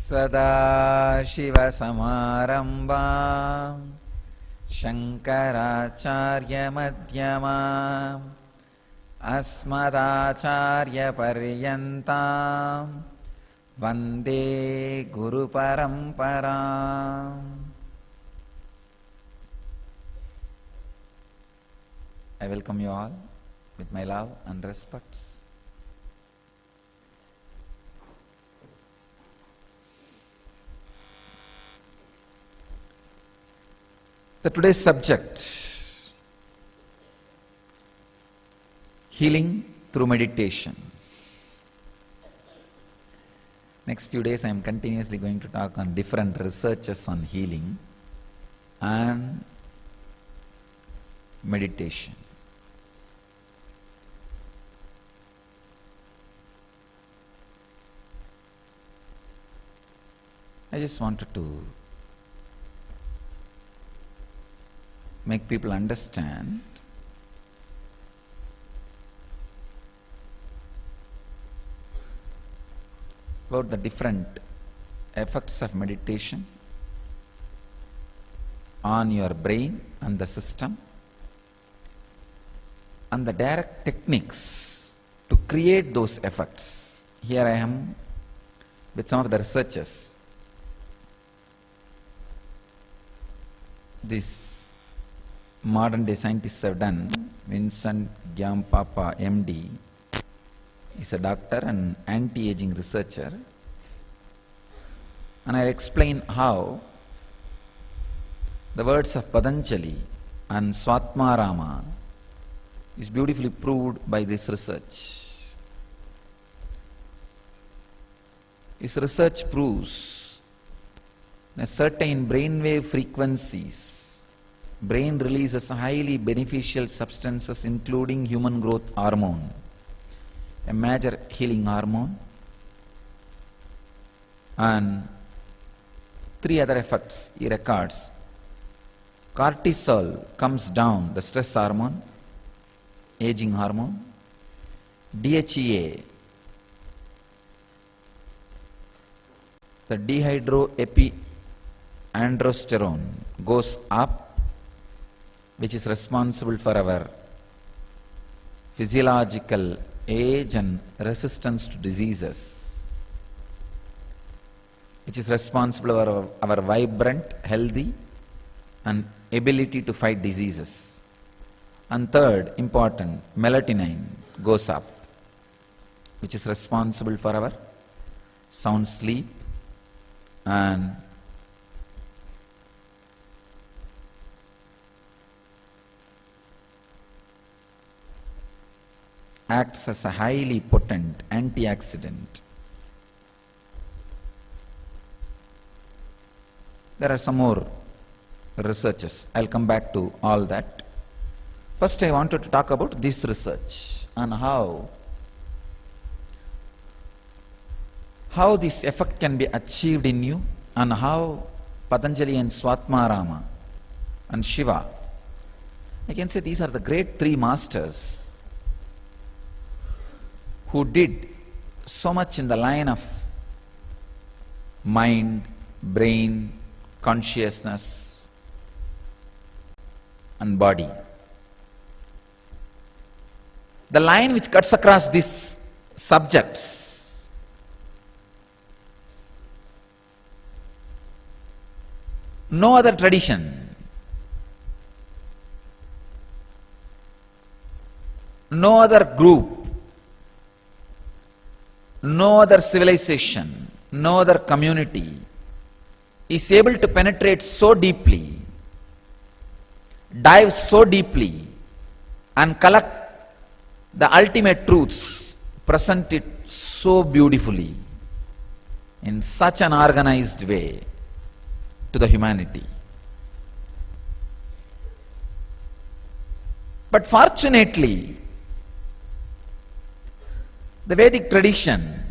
सदाशिवसमारम्भां शङ्कराचार्यमध्यमाम् अस्मदाचार्यपर्यन्तां वन्दे गुरुपरम्पराम्. I welcome you all with my love and respects. The today's subject, healing through meditation. Next few days I am continuously going to talk on different researches on healing and meditation. I just wanted to make people understand about the different effects of meditation on your brain and the system, and the direct techniques to create those effects. Here I am with some of the researches. These modern day scientists have done. Vincent Giampapa, MD, is a doctor and anti-aging researcher, and I'll explain how the words of Patanjali and Swatmarama is beautifully proved by this research. This research proves that certain brainwave frequencies, brain releases highly beneficial substances including human growth hormone, a major healing hormone, and three other effects he records. Cortisol comes down, the stress hormone, aging hormone. DHEA, the dehydroepiandrosterone, goes up, which is responsible for our physiological age and resistance to diseases, which is responsible for our vibrant, healthy, and ability to fight diseases. And third, important, melatonin goes up, which is responsible for our sound sleep and acts as a highly potent antioxidant. There are some more researches. I'll come back to all that. First, I wanted to talk about this research and how this effect can be achieved in you, and how Patanjali and Swatmarama and Shiva, I can say these are the great three masters who did so much in the line of mind, brain, consciousness, and body. The line which cuts across these subjects no other tradition, no other group, no other civilization, no other community is able to penetrate so deeply, dive so deeply, and collect the ultimate truths, present it so beautifully, in such an organized way to the humanity. But fortunately, the Vedic tradition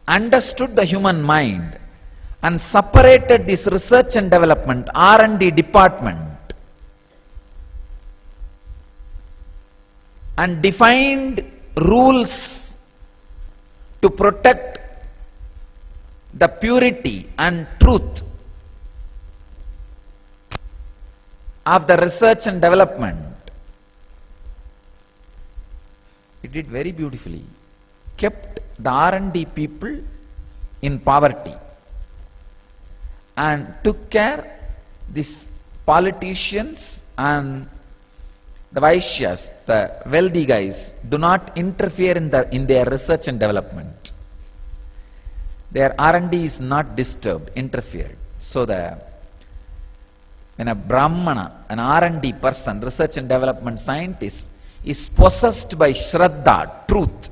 understood the human mind and separated this research and development, R&D department, and defined rules to protect the purity and truth of the research and development. It did very beautifully. Kept the R&D people in poverty and took care these politicians and the Vaishyas, the wealthy guys, do not interfere in their research and development. Their R&D is not disturbed, interfered. So when a Brahmana, an R&D person, research and development scientist, is possessed by Shraddha, truth,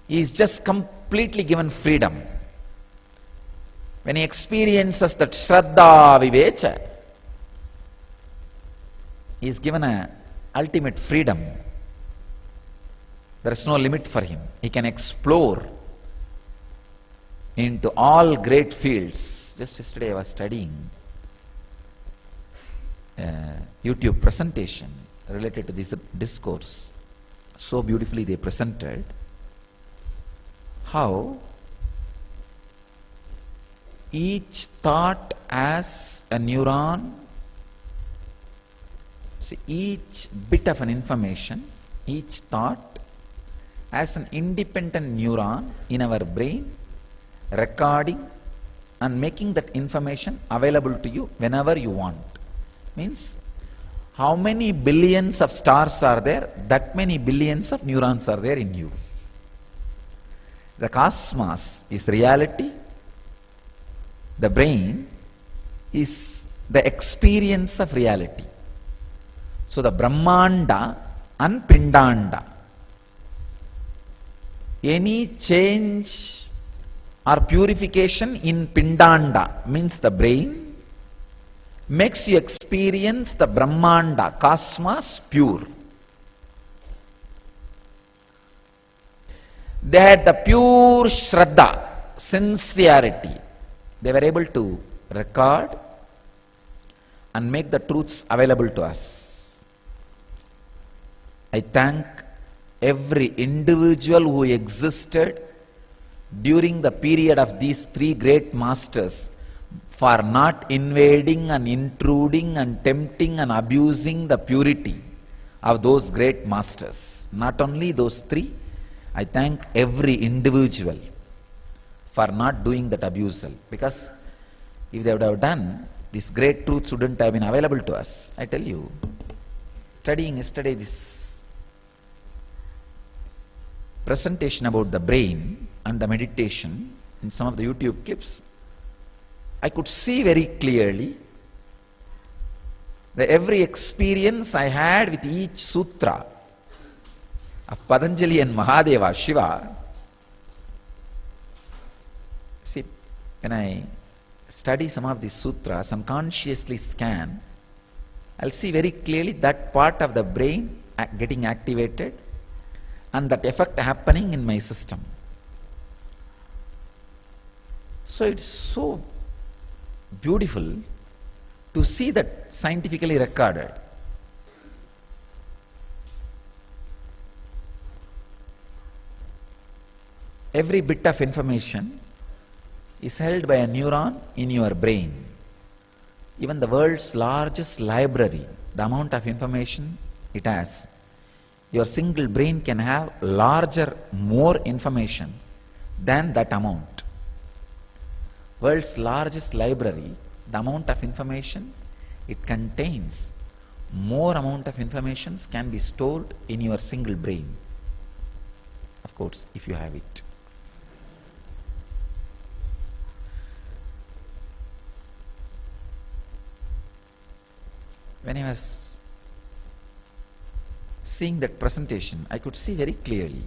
he is just completely given freedom. When he experiences that Shraddha Vivecha, he is given a ultimate freedom. There is no limit for him. He can explore into all great fields. Just yesterday I was studying a YouTube presentation related to this discourse. So beautifully they presented how each thought as a neuron. See, each bit of an information, each thought as an independent neuron in our brain, recording and making that information available to you whenever you want. Means, how many billions of stars are there, that many billions of neurons are there in you. The cosmos is reality. The brain is the experience of reality. So the Brahmanda and Pindanda, any change or purification in Pindanda, means the brain, makes you experience the Brahmanda, cosmos, pure. They had the pure Shraddha, sincerity. They were able to record and make the truths available to us. I thank every individual who existed during the period of these three great masters for not invading and intruding and tempting and abusing the purity of those great masters. Not only those three, I thank every individual for not doing that abusal, because if they would have done, these great truths wouldn't have been available to us. I tell you, studying yesterday this presentation about the brain and the meditation in some of the YouTube clips, I could see very clearly that every experience I had with each sutra of Patanjali and Mahadeva, Shiva. See, when I study some of these sutras, unconsciously scan, I'll see very clearly that part of the brain getting activated and that effect happening in my system. So it's so beautiful to see that scientifically recorded. Every bit of information is held by a neuron in your brain. Even the world's largest library, the amount of information it has, your single brain can have larger, more information than that amount. World's largest library, the amount of information it contains, more amount of information can be stored in your single brain. Of course, if you have it. When I was seeing that presentation, I could see very clearly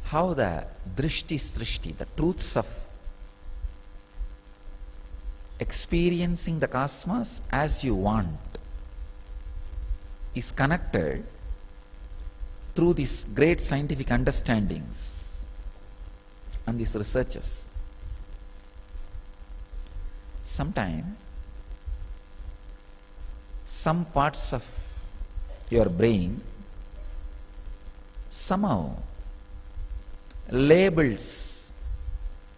how the drishti srishti, the truths of experiencing the cosmos as you want, is connected through these great scientific understandings and these researches. Sometime some parts of your brain somehow labels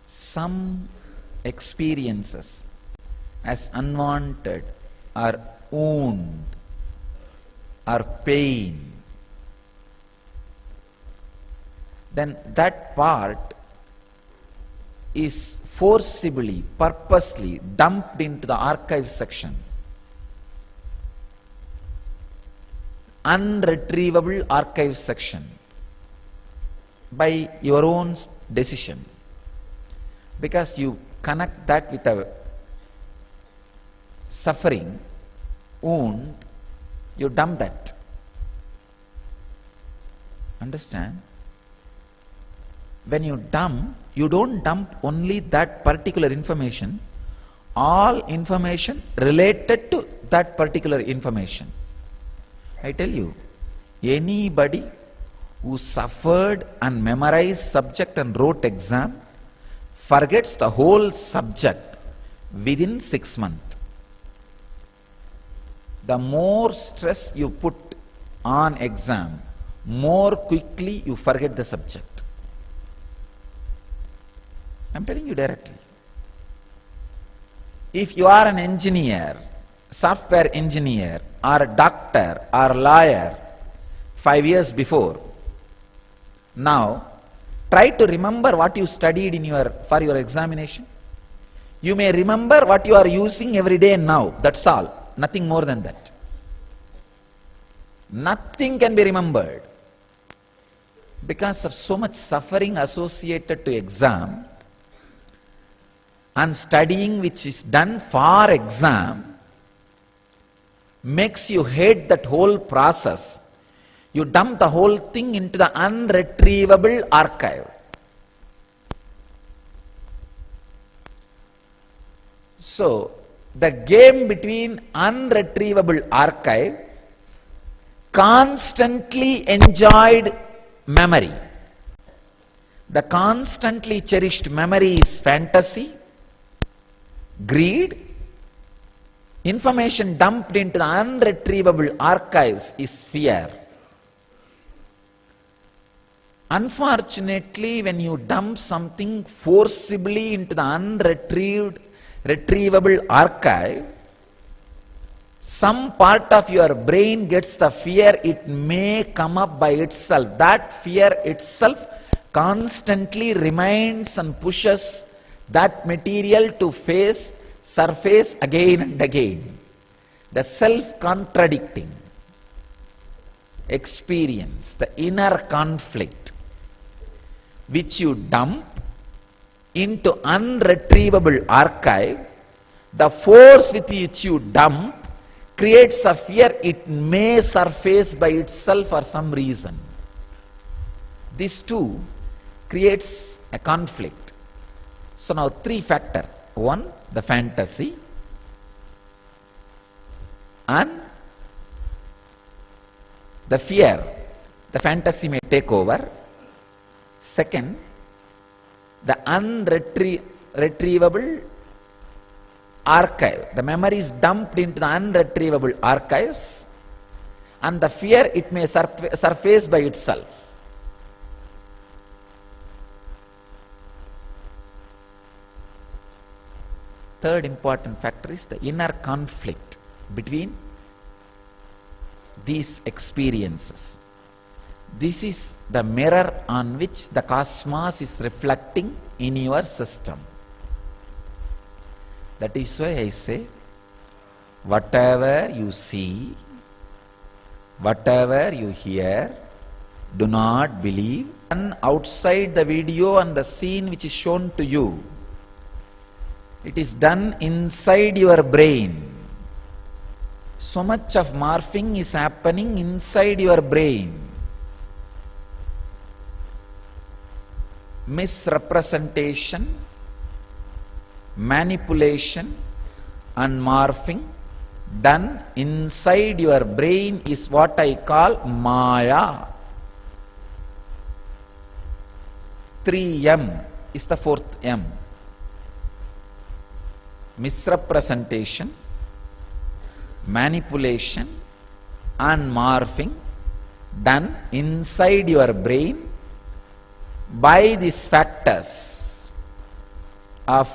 some experiences as unwanted or wound or pain, then that part is forcibly, purposely dumped into the archive section. Unretrievable archive section by your own decision, because you connect that with a suffering, wound, you dump that. Understand? When you dump, you don't dump only that particular information, all information related to that particular information. I tell you, anybody who suffered and memorized subject and wrote exam forgets the whole subject within 6 months. The more stress you put on exam, more quickly you forget the subject. I'm telling you directly. If you are an engineer, software engineer, or a doctor, or lawyer 5 years before, now try to remember what you studied for your examination. You may remember what you are using every day now, that's all. Nothing more than that. Nothing can be remembered. Because of so much suffering associated to exam, and studying which is done for exam makes you hate that whole process. You dump the whole thing into the unretrievable archive. So, the game between unretrievable archive, constantly enjoyed memory. The constantly cherished memory is fantasy, greed. Information dumped into the unretrievable archives is fear. Unfortunately, when you dump something forcibly into the retrievable archive, some part of your brain gets the fear it may come up by itself. That fear itself constantly reminds and pushes that material to surface again and again. The self-contradicting experience, the inner conflict, which you dump into unretrievable archive, the force with which you dump creates a fear it may surface by itself for some reason. This too creates a conflict. So now 3 factors. 1, the fantasy, and the fear. The fantasy may take over. Second, the unretrievable archive. The memory is dumped into the unretrievable archives, and the fear it may surface by itself. Third important factor is the inner conflict between these experiences. This is the mirror on which the cosmos is reflecting in your system. That is why I say, whatever you see, whatever you hear, do not believe. And outside the video and the scene which is shown to you, it is done inside your brain. So much of morphing is happening inside your brain. Misrepresentation, manipulation and morphing done inside your brain is what I call Maya. 3M is the 4th M. Misrepresentation, manipulation and morphing done inside your brain by these factors of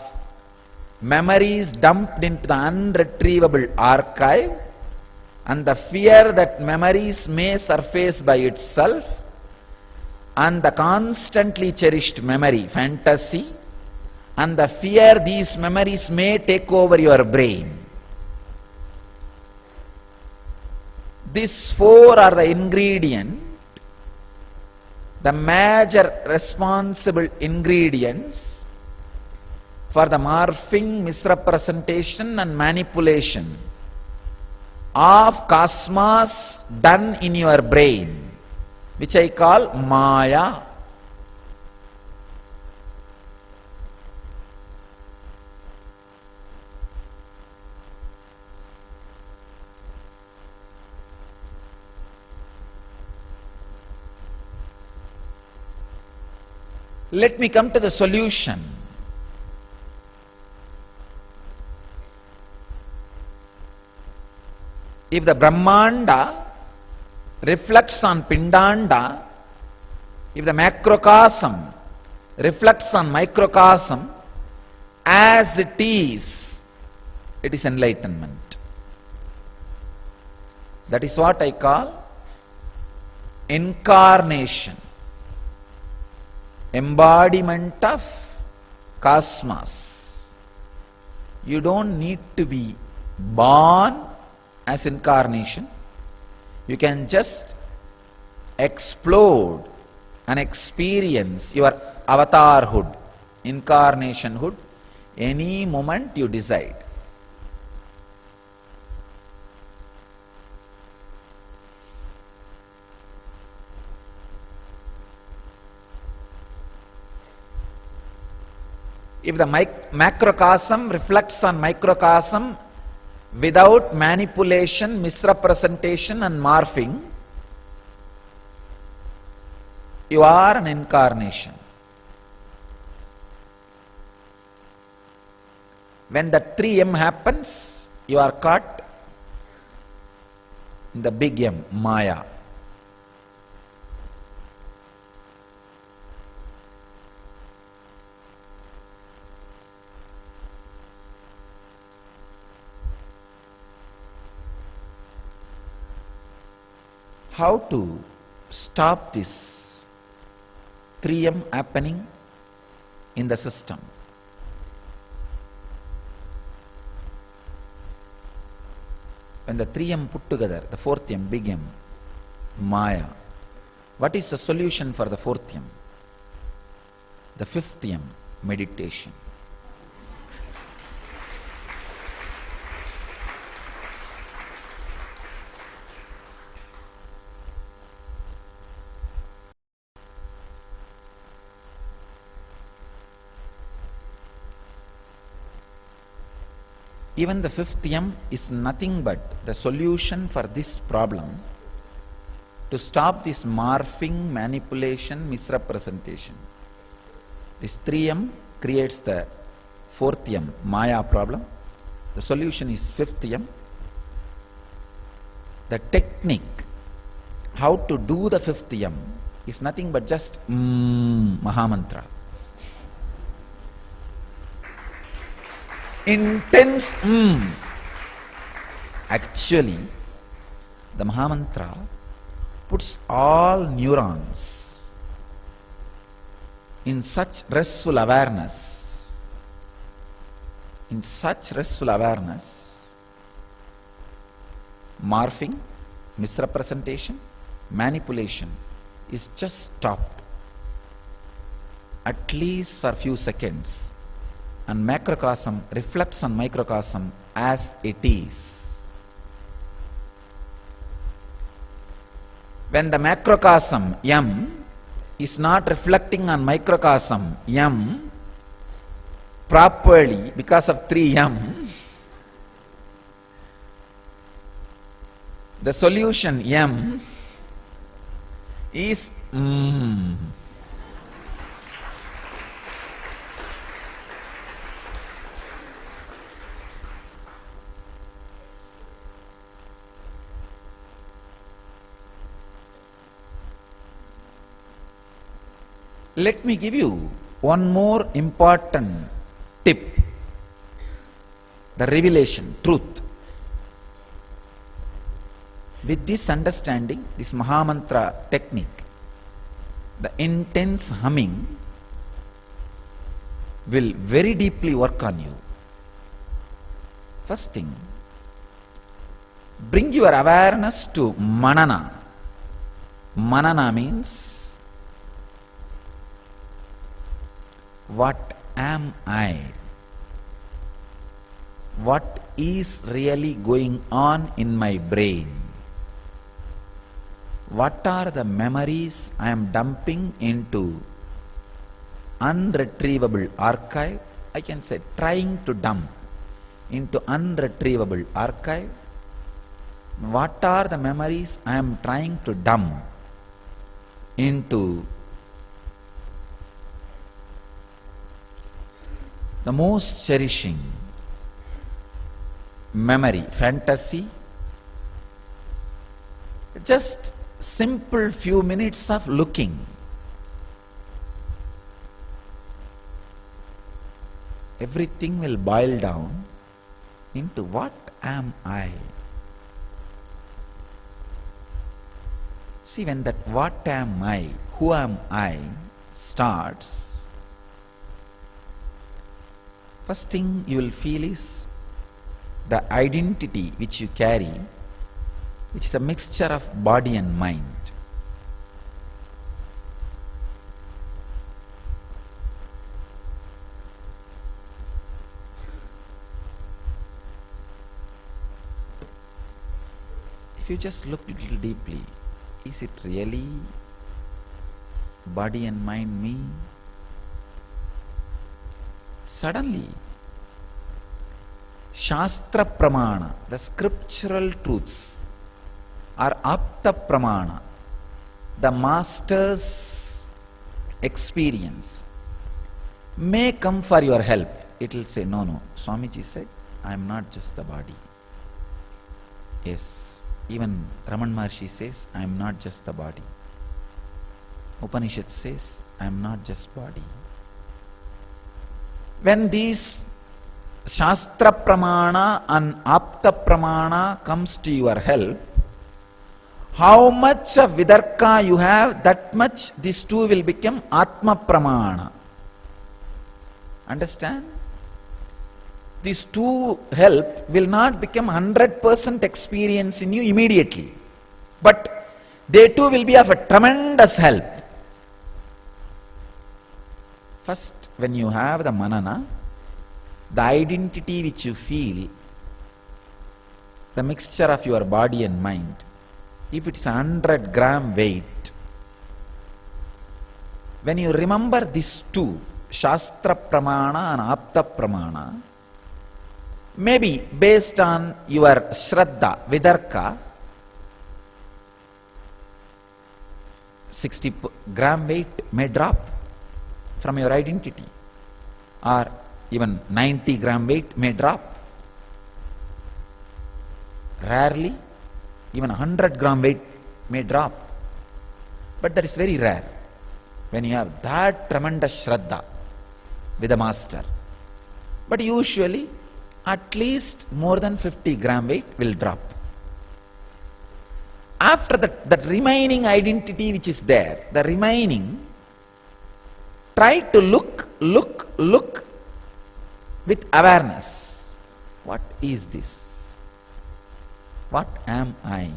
memories dumped into the unretrievable archive and the fear that memories may surface by itself and the constantly cherished memory, fantasy, and the fear these memories may take over your brain. These four are the ingredient, the major responsible ingredients for the morphing, misrepresentation and manipulation of cosmos done in your brain, which I call Maya. Let me come to the solution. If the Brahmanda reflects on Pindanda, if the macrocosm reflects on microcosm, as it is enlightenment. That is what I call incarnation, embodiment of cosmos. You don't need to be born as incarnation. You can just explode and experience your avatarhood, incarnationhood, any moment you decide. If the macrocosm reflects on microcosm without manipulation, misrepresentation and morphing, you are an incarnation. When the 3M happens, you are caught in the big M, Maya. How to stop this 3M happening in the system? When the 3M put together, the 4th M, big M, Maya, what is the solution for the 4th M? The 5th M, meditation. Even the 5th M is nothing but the solution for this problem, to stop this morphing, manipulation, misrepresentation. This 3M creates the 4th M, Maya problem. The solution is 5th M. The technique, how to do the 5th M, is nothing but just Mahamantra. Intense Actually, the Mahamantra puts all neurons in such restful awareness, morphing, misrepresentation, manipulation is just stopped, at least for a few seconds, and macrocosm reflects on microcosm as it is. When the macrocosm M is not reflecting on microcosm M properly because of 3M, the solution M is Let me give you one more important tip. The revelation, truth. With this understanding, this Mahamantra technique, the intense humming will very deeply work on you. First thing, bring your awareness to manana. Manana means, what am I? What is really going on in my brain? What are the memories I am dumping into unretrievable archive? I can say trying to dump into unretrievable archive. What are the memories I am trying to dump into the most cherishing memory, fantasy? Just simple few minutes of looking. Everything will boil down into what am I? See, when that what am I, who am I starts, first thing you will feel is the identity which you carry, which is a mixture of body and mind. If you just look a little deeply, is it really body and mind me? Suddenly, Shastra Pramana, the scriptural truths, or Apta Pramana, the master's experience, may come for your help. It will say, no, Swamiji said, I am not just the body. Yes. Even Raman Maharshi says, I am not just the body. Upanishad says, I am not just body. When these Shastra Pramana and Apta Pramana comes to your help, how much of Vidarka you have, that much these two will become Atma Pramana. Understand? These two help will not become 100% experience in you immediately, but they too will be of a tremendous help. First, when you have the manana, the identity which you feel, the mixture of your body and mind, if it is 100-gram weight, when you remember these two, Shastra Pramana and Apta Pramana, maybe based on your Shraddha, Vidarka, 60-gram weight may drop from your identity, or even 90-gram weight may drop. Rarely, even 100-gram weight may drop. But that is very rare when you have that tremendous Shraddha with a master. But usually, at least more than 50-gram weight will drop. After that remaining identity which is there, the remaining, try to look with awareness. What is this? What am I?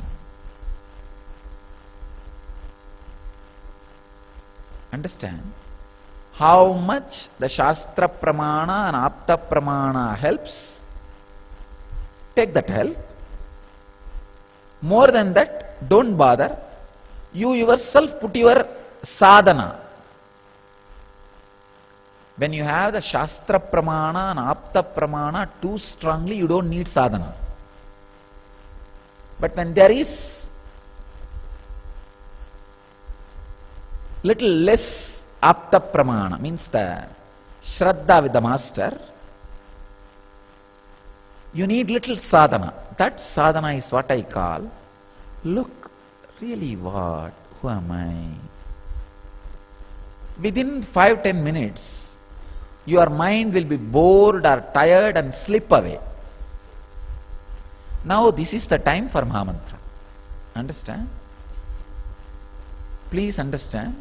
Understand how much the Shastra Pramana and Apta Pramana helps? Take that help. More than that, don't bother. You yourself put your sadhana. When you have the Shastra Pramana and Apta Pramana too strongly, you don't need sadhana. But when there is little less Apta Pramana, means the Shraddha with the master, you need little sadhana. That sadhana is what I call, look, really what? Who am I? within 5-10 minutes, your mind will be bored or tired and slip away. Now this is the time for Mahamantra. Understand? Please understand.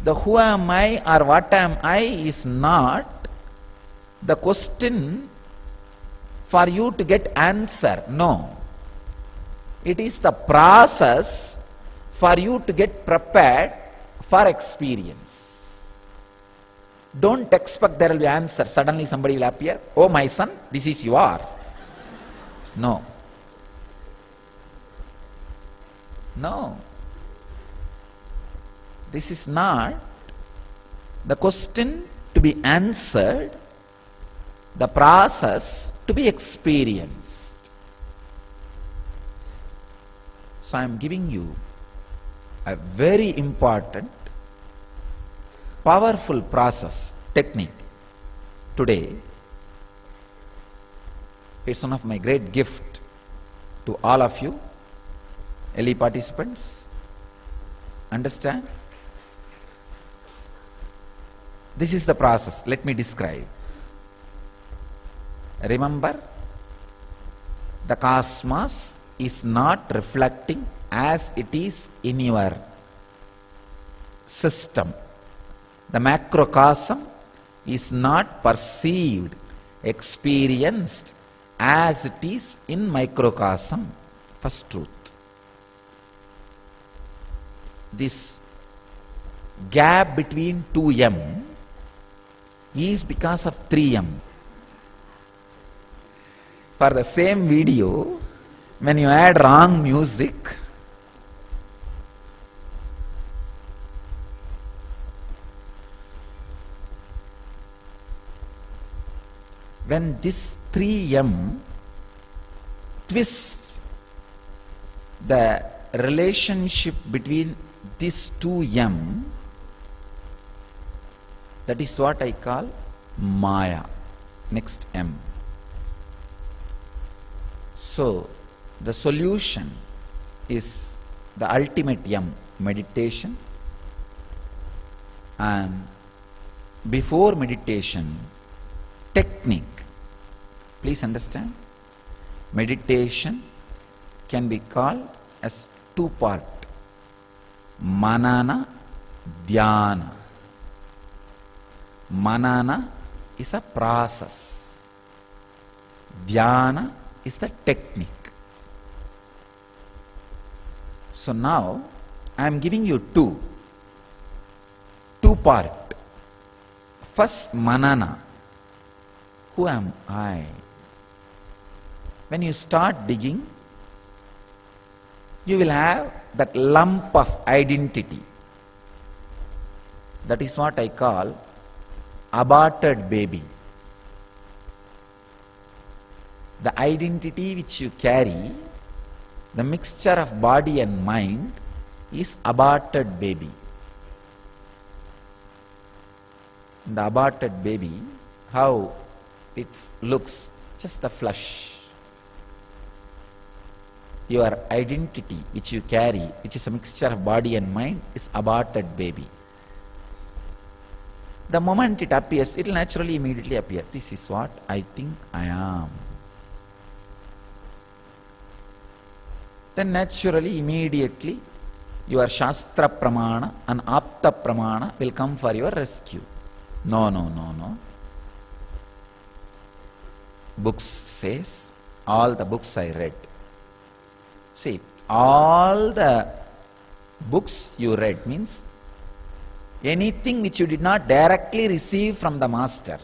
The who am I or what am I is not the question for you to get answer. No. It is the process for you to get prepared for experience. Don't expect there will be answer. Suddenly somebody will appear. Oh my son, this is you are. No. No. This is not the question to be answered, the process to be experienced. So I am giving you a very important, powerful process, technique. Today, it's one of my great gift to all of you, LE participants. Understand? This is the process. Let me describe. Remember, the cosmos is not reflecting as it is in your system. The macrocosm is not perceived, experienced as it is in microcosm. First truth. This gap between 2m is because of 3m. For the same video, when you add wrong music, when this 3m twists the relationship between this 2m, that is what I call Maya. Next m. So the solution is the ultimate m, meditation, and before meditation, technique. Please understand, meditation can be called as two part: manana, dhyana. Manana is a process, dhyana is the technique. So now I am giving you two part. First, manana. Who am I? When you start digging, you will have that lump of identity. That is what I call aborted baby. The identity which you carry, the mixture of body and mind, is aborted baby. The aborted baby, how it looks? Just the flesh. Your identity which you carry, which is a mixture of body and mind, is aborted baby. The moment it appears, it will naturally immediately appear. This is what I think I am. Then naturally, immediately, your Shastra Pramana and Apta Pramana will come for your rescue. No. Books says, all the books I read. See, all the books you read means anything which you did not directly receive from the master,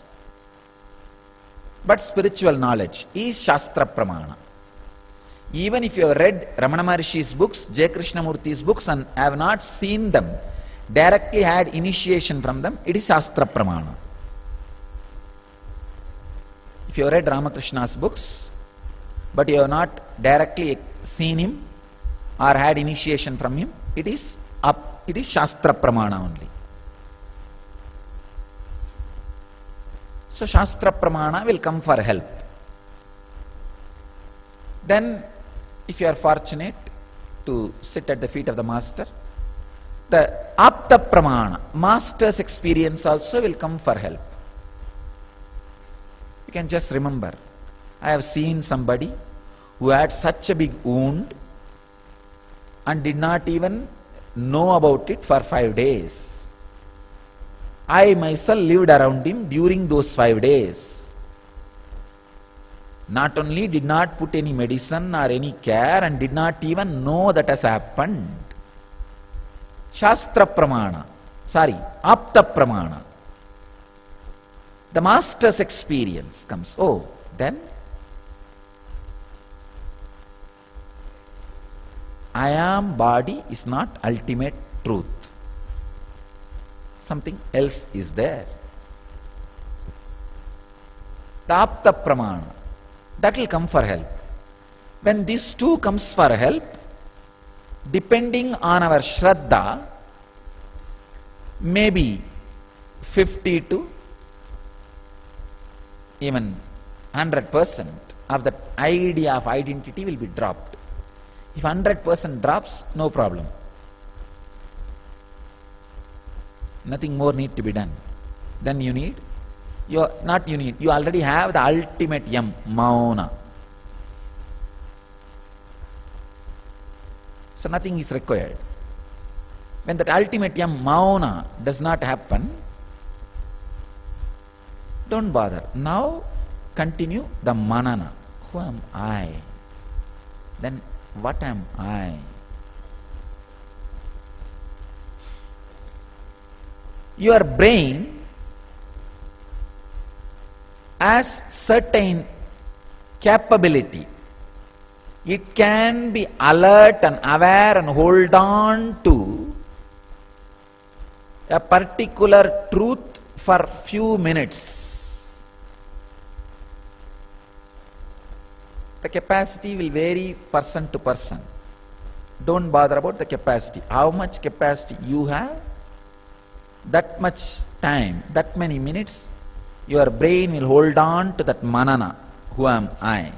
but spiritual knowledge, is Shastra Pramana. Even if you have read Ramana Maharishi's books, J. Krishnamurti's books, and have not seen them, directly had initiation from them, it is Shastra Pramana. If you have read Ramakrishna's books, but you have not directly seen him or had initiation from him, it is Shastra Pramana only. So Shastra Pramana will come for help. Then, if you are fortunate to sit at the feet of the master, The apta pramana, master's experience also will come for help. You can just remember, I have seen somebody who had such a big wound and did not even know about it for 5 days. I myself lived around him during those 5 days. Not only did not put any medicine or any care and did not even know that has happened. Shastra pramana, apta pramana. The master's experience comes. Oh, then I am body is not ultimate truth. Something else is there. The apta pramana, that will come for help. When these two comes for help, depending on our shraddha, maybe 50 to even 100% of that idea of identity will be dropped. If 100% drops, no problem. Nothing more need to be done. Then you already have the ultimate yam, mauna. So nothing is required. When that ultimate yam, mauna, does not happen, don't bother. Now continue the manana. Who am I? Then what am I? Your brain has certain capability. It can be alert and aware and hold on to a particular truth for few minutes. The capacity will vary person to person. Don't bother about the capacity. How much capacity you have, that much time, that many minutes, your brain will hold on to that manana. Who am I?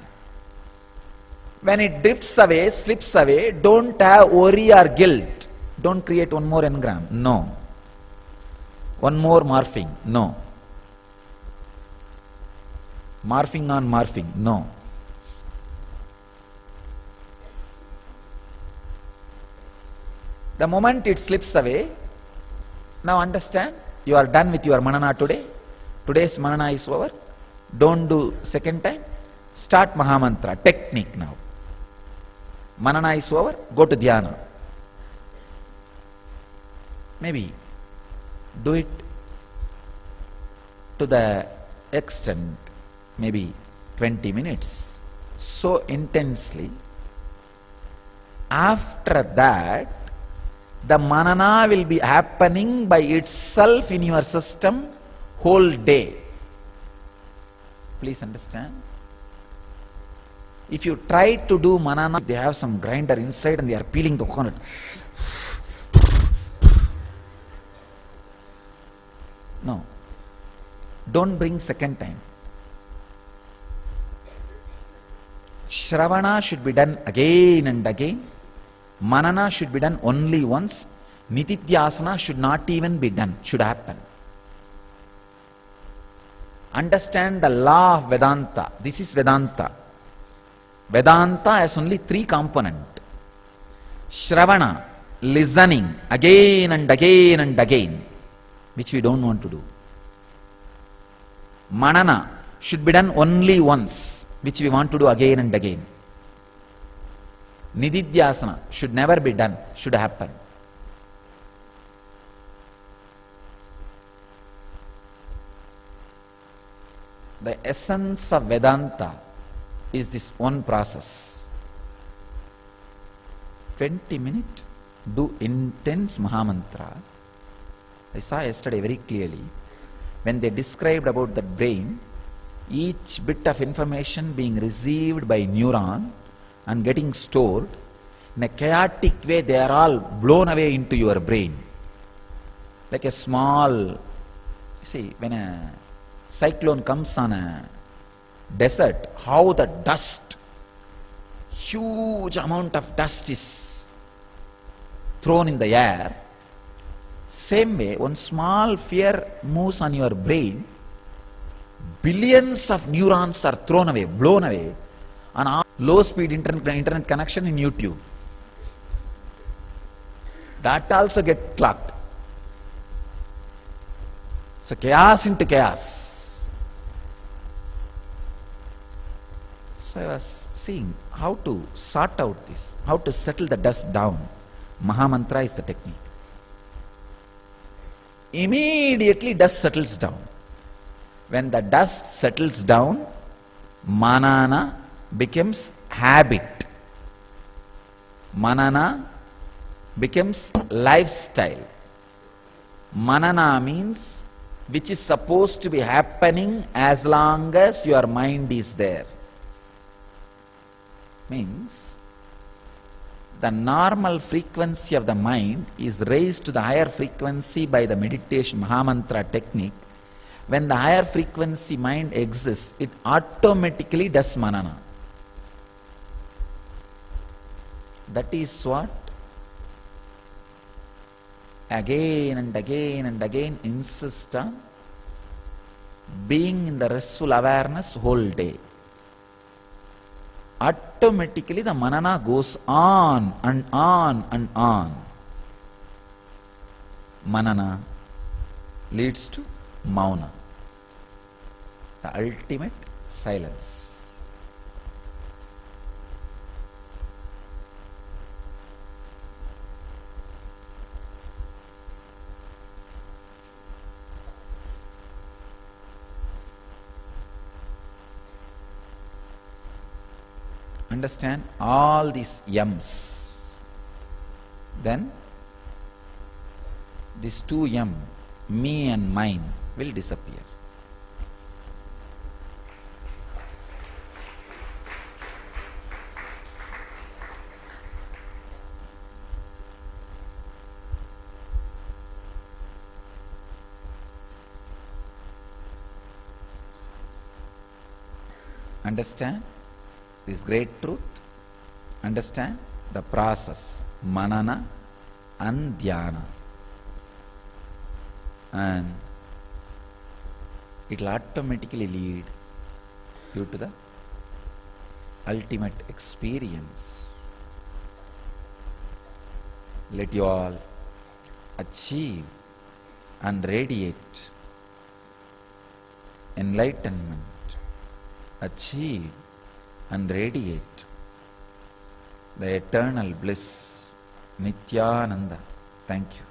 When it drifts away, slips away, don't have worry or guilt. Don't create one more engram. No. One more morphing. No. Morphing on morphing. No. The moment it slips away, now understand, you are done with your manana today. Today's manana is over. Don't do second time. Start Mahamantra, technique now. Manana is over, go to dhyana. Maybe do it to the extent, maybe 20 minutes, so intensely. After that, the manana will be happening by itself in your system whole day. Please understand. If you try to do manana, they have some grinder inside and they are peeling the coconut. No. Don't bring second time. Shravana should be done again and again. Manana should be done only once. Nitidhyasana should not even be done, should happen. Understand the law of Vedanta. This is Vedanta. Vedanta has only 3 components. Shravana, listening again and again and again, which we don't want to do. Manana should be done only once, which we want to do again and again. Nididhyasana should never be done, should happen. The essence of Vedanta is this one process. 20 minutes, do intense Mahamantra. I saw yesterday very clearly, when they described about the brain, each bit of information being received by neuron and getting stored, in a chaotic way they are all blown away into your brain. Like a small, you see, when a cyclone comes on a desert, how the dust, huge amount of dust is thrown in the air, Same way, one small fear moves on your brain, billions of neurons are thrown away, blown away on low speed internet connection in YouTube. That also get clocked. So chaos into chaos. So I was seeing how to sort out this, how to settle the dust down. Mahamantra is the technique. Immediately dust settles down. When the dust settles down, manana becomes habit. Manana becomes lifestyle. Manana means which is supposed to be happening as long as your mind is there. Means the normal frequency of the mind is raised to the higher frequency by the meditation Mahamantra technique. When the higher frequency mind exists, it automatically does manana. That is what again and again and again insist on being in the restful awareness whole day. Automatically the manana goes on and on and on. Manana leads to mauna, the ultimate silence. Understand all these yams. Then these two yam, me and mine, will disappear. Understand this great truth? Understand the process, manana and dhyana. And it will automatically lead you to the ultimate experience. Let you all achieve and radiate enlightenment, achieve and radiate the eternal bliss, Nityananda. Thank you.